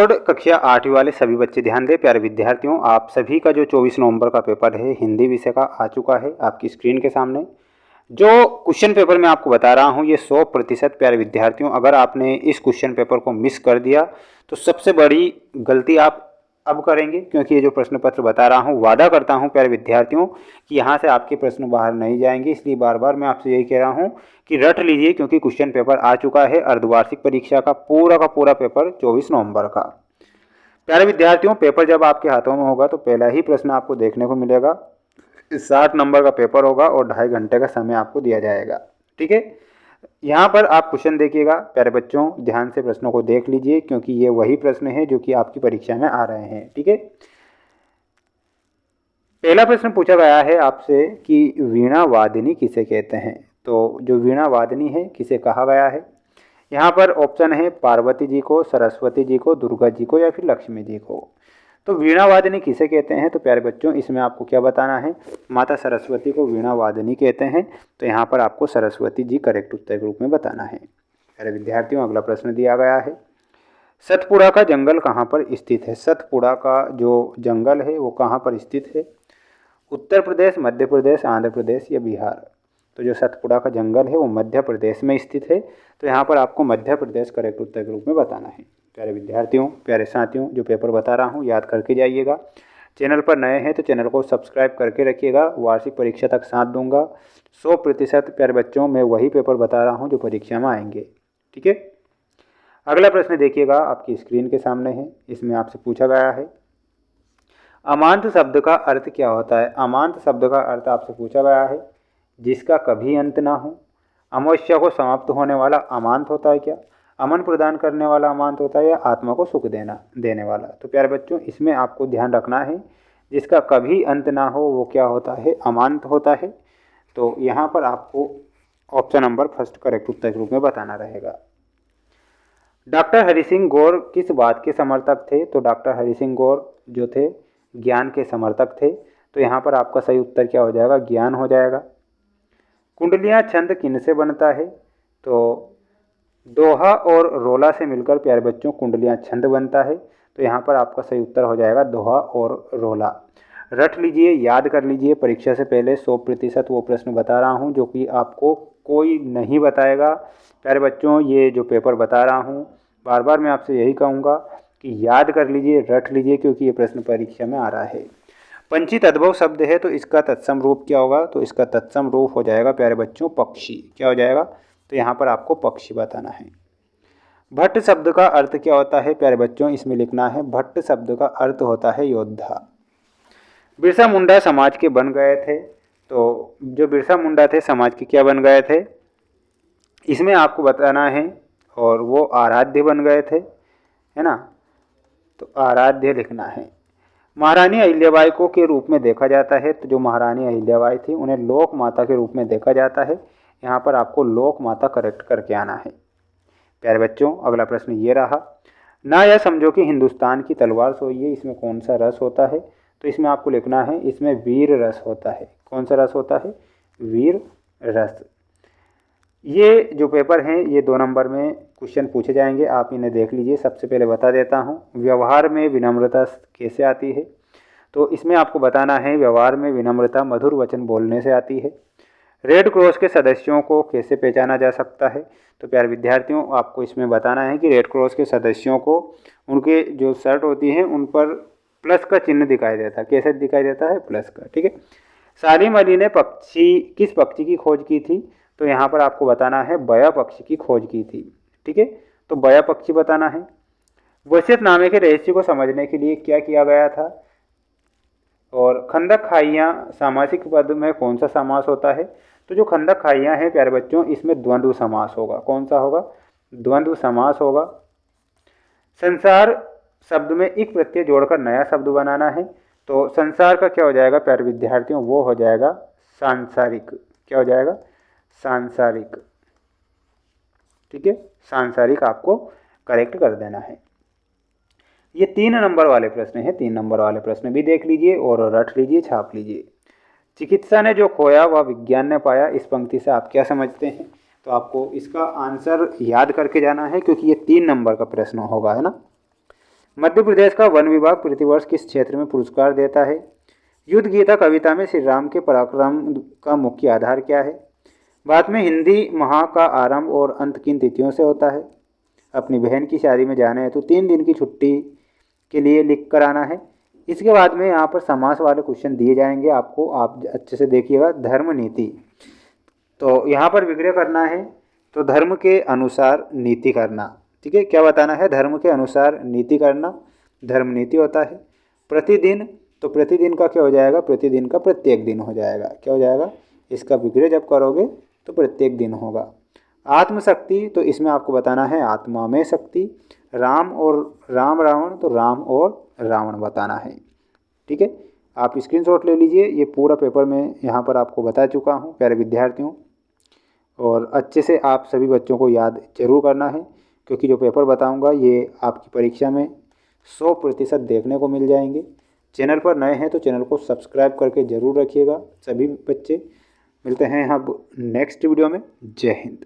Board कक्षा 8वीं वाले सभी बच्चे ध्यान दें। प्यारे विद्यार्थियों, आप सभी का जो 24 नवंबर का पेपर है हिंदी विषय का आ चुका है आपकी स्क्रीन के सामने। जो क्वेश्चन पेपर मैं आपको बता रहा हूँ ये 100% प्यारे विद्यार्थियों, अगर आपने इस क्वेश्चन पेपर को मिस कर दिया तो सबसे बड़ी गलती आप अब करेंगे, क्योंकि ये जो प्रश्न पत्र बता रहा हूँ वादा करता हूँ प्यारे विद्यार्थियों कि यहाँ से आपके प्रश्न बाहर नहीं जाएंगे। इसलिए बार बार मैं आपसे यही कह रहा हूँ कि रट लीजिए, क्योंकि क्वेश्चन पेपर आ चुका है अर्धवार्षिक परीक्षा का पूरा पेपर 24 नवंबर का। प्यारे विद्यार्थियों, पेपर जब आपके हाथों में होगा तो पहला ही प्रश्न आपको देखने को मिलेगा। 60 नंबर का पेपर होगा और 2.5 घंटे का समय आपको दिया जाएगा। ठीक है, यहाँ पर आप क्वेश्चन देखिएगा। प्यारे बच्चों, ध्यान से प्रश्नों को देख लीजिए, क्योंकि ये वही प्रश्न है जो कि आपकी परीक्षा में आ रहे हैं। ठीक है, पहला प्रश्न पूछा गया है आपसे कि वीणा वादिनी किसे कहते हैं। तो जो वीणा वादिनी है किसे कहा गया है, यहाँ पर ऑप्शन है पार्वती जी को, सरस्वती जी को, दुर्गा जी को या फिर लक्ष्मी जी को। तो वीणा वादिनी किसे कहते हैं, तो प्यारे बच्चों इसमें आपको क्या बताना है, माता सरस्वती को वीणा वादिनी कहते हैं। तो यहाँ पर आपको सरस्वती जी करेक्ट उत्तर के रूप में बताना है। प्यारे विद्यार्थियों, अगला प्रश्न दिया गया है, सतपुड़ा का जंगल कहाँ पर स्थित है। सतपुड़ा का जो जंगल है वो कहाँ पर स्थित है, उत्तर प्रदेश, मध्य प्रदेश, आंध्र प्रदेश या बिहार। तो जो सतपुड़ा का जंगल है वो मध्य प्रदेश में स्थित है। तो यहाँ पर आपको मध्य प्रदेश करेक्ट उत्तर के रूप में बताना है। प्यारे विद्यार्थियों, प्यारे साथियों, जो पेपर बता रहा हूँ याद करके जाइएगा। चैनल पर नए हैं तो चैनल को सब्सक्राइब करके रखिएगा। वार्षिक परीक्षा तक साथ दूंगा। 100% प्यारे बच्चों मैं वही पेपर बता रहा हूँ जो परीक्षा में आएंगे। ठीक है, अगला प्रश्न देखिएगा, आपकी स्क्रीन के सामने है। इसमें आपसे पूछा गया है अमांत शब्द का अर्थ क्या होता है। अमांत शब्द का अर्थ आपसे पूछा गया है जिसका कभी अंत ना हो। अमावस्या को समाप्त होने वाला अमांत होता है क्या, अमन प्रदान करने वाला अमांत होता है या आत्मा को सुख देने वाला। तो प्यारे बच्चों इसमें आपको ध्यान रखना है जिसका कभी अंत ना हो वो क्या होता है, अमांत होता है। तो यहाँ पर आपको ऑप्शन नंबर फर्स्ट करेक्ट उत्तर के रूप में बताना रहेगा। डॉक्टर हरि सिंह गौर किस बात के समर्थक थे। तो डॉक्टर हरि सिंह गौर जो थे ज्ञान के समर्थक थे। तो यहाँ पर आपका सही उत्तर क्या हो जाएगा, ज्ञान हो जाएगा। कुंडलियाँ छंद किन से बनता है। तो दोहा और रोला से मिलकर प्यारे बच्चों कुंडलियाँ छंद बनता है। तो यहाँ पर आपका सही उत्तर हो जाएगा दोहा और रोला। रट लीजिए, याद कर लीजिए, परीक्षा से पहले 100% वो प्रश्न बता रहा हूँ जो कि आपको कोई नहीं बताएगा। प्यारे बच्चों ये जो पेपर बता रहा हूँ बार बार मैं आपसे यही कहूँगा कि याद कर लीजिए, रट लीजिए, क्योंकि ये प्रश्न परीक्षा में आ रहा है। पंछी तद्भव शब्द है तो इसका तत्सम रूप क्या होगा। तो इसका तत्सम रूप हो जाएगा प्यारे बच्चों पक्षी। क्या हो जाएगा, तो यहाँ पर आपको पक्षी बताना है। भट्ट शब्द का अर्थ क्या होता है प्यारे बच्चों, इसमें लिखना है भट्ट शब्द का अर्थ होता है योद्धा। बिरसा मुंडा समाज के बन गए थे। तो जो बिरसा मुंडा थे समाज के क्या बन गए थे, इसमें आपको बताना है, और वो आराध्य बन गए थे, है ना। तो आराध्य लिखना है। महारानी अहिल्याबाई को के रूप में देखा जाता है। तो जो महारानी अहिल्याबाई थी उन्हें लोक माता के रूप में देखा जाता है। यहाँ पर आपको लोक माता करेक्ट करके आना है। प्यारे बच्चों अगला प्रश्न ये रहा, ना यह समझो कि हिंदुस्तान की तलवार सोई है, इसमें कौन सा रस होता है। तो इसमें आपको लिखना है इसमें वीर रस होता है। कौन सा रस होता है, वीर रस। ये जो पेपर हैं ये 2 नंबर में क्वेश्चन पूछे जाएंगे, आप इन्हें देख लीजिए। सबसे पहले बता देता हूँ, व्यवहार में विनम्रता कैसे आती है। तो इसमें आपको बताना है व्यवहार में विनम्रता मधुर वचन बोलने से आती है। रेड क्रॉस के सदस्यों को कैसे पहचाना जा सकता है। तो प्यारे विद्यार्थियों आपको इसमें बताना है कि रेड क्रॉस के सदस्यों को उनके जो शर्ट होती है उन पर प्लस का चिन्ह दिखाई देता है। कैसे दिखाई देता है, प्लस का। ठीक है, सालिम अली ने किस पक्षी की खोज की थी। तो यहाँ पर आपको बताना है बया पक्षी की खोज की थी। ठीक है, तो बया पक्षी बताना है। वसीयतनामे के रहस्य को समझने के लिए क्या किया गया था। और खंदक खाइयाँ सामासिक पद में कौन सा समास होता है। तो जो खंदक खाइयाँ हैं प्यारे बच्चों इसमें द्वंद्व समास होगा। कौन सा होगा, द्वंद्व समास होगा। संसार शब्द में एक प्रत्यय जोड़कर नया शब्द बनाना है। तो संसार का क्या हो जाएगा प्यारे विद्यार्थियों, वो हो जाएगा सांसारिक। क्या हो जाएगा, सांसारिक। ठीक है, सांसारिक आपको करेक्ट कर देना है। ये 3 नंबर वाले प्रश्न हैं। 3 नंबर वाले प्रश्न भी देख लीजिए और रट लीजिए, छाप लीजिए। चिकित्सा ने जो खोया वह विज्ञान ने पाया, इस पंक्ति से आप क्या समझते हैं। तो आपको इसका आंसर याद करके जाना है, क्योंकि ये 3 नंबर का प्रश्न होगा, है ना। मध्य प्रदेश का वन विभाग प्रतिवर्ष किस क्षेत्र में पुरस्कार देता है? युद्ध गीता कविता में श्री राम के पराक्रम का मुख्य आधार क्या है? बाद में हिंदी माह का आरंभ और अंत किन तिथियों से होता है? अपनी बहन की शादी में जाना है तो 3 दिन की छुट्टी के लिए लिख कर आना है। इसके बाद में यहाँ पर समास वाले क्वेश्चन दिए जाएंगे आपको, आप अच्छे से देखिएगा। धर्म नीति, तो यहाँ पर विग्रह करना है तो धर्म के अनुसार नीति करना। ठीक है, क्या बताना है? धर्म के अनुसार नीति करना धर्म नीति होता है। प्रतिदिन, तो प्रतिदिन का क्या हो जाएगा? प्रतिदिन का प्रत्येक दिन हो जाएगा। क्या हो जाएगा? इसका विग्रह जब करोगे तो प्रत्येक दिन होगा। आत्मशक्ति, तो इसमें आपको बताना है आत्मा में शक्ति। राम और राम रावण, तो राम और रावण बताना है। ठीक है, आप स्क्रीनशॉट ले लीजिए। ये पूरा पेपर मैं यहाँ पर आपको बता चुका हूँ प्यारे विद्यार्थियों, और अच्छे से आप सभी बच्चों को याद जरूर करना है, क्योंकि जो पेपर बताऊँगा ये आपकी परीक्षा में 100% देखने को मिल जाएंगे। चैनल पर नए हैं तो चैनल को सब्सक्राइब करके ज़रूर रखिएगा सभी बच्चे। मिलते हैं अब नेक्स्ट वीडियो में। जय हिंद।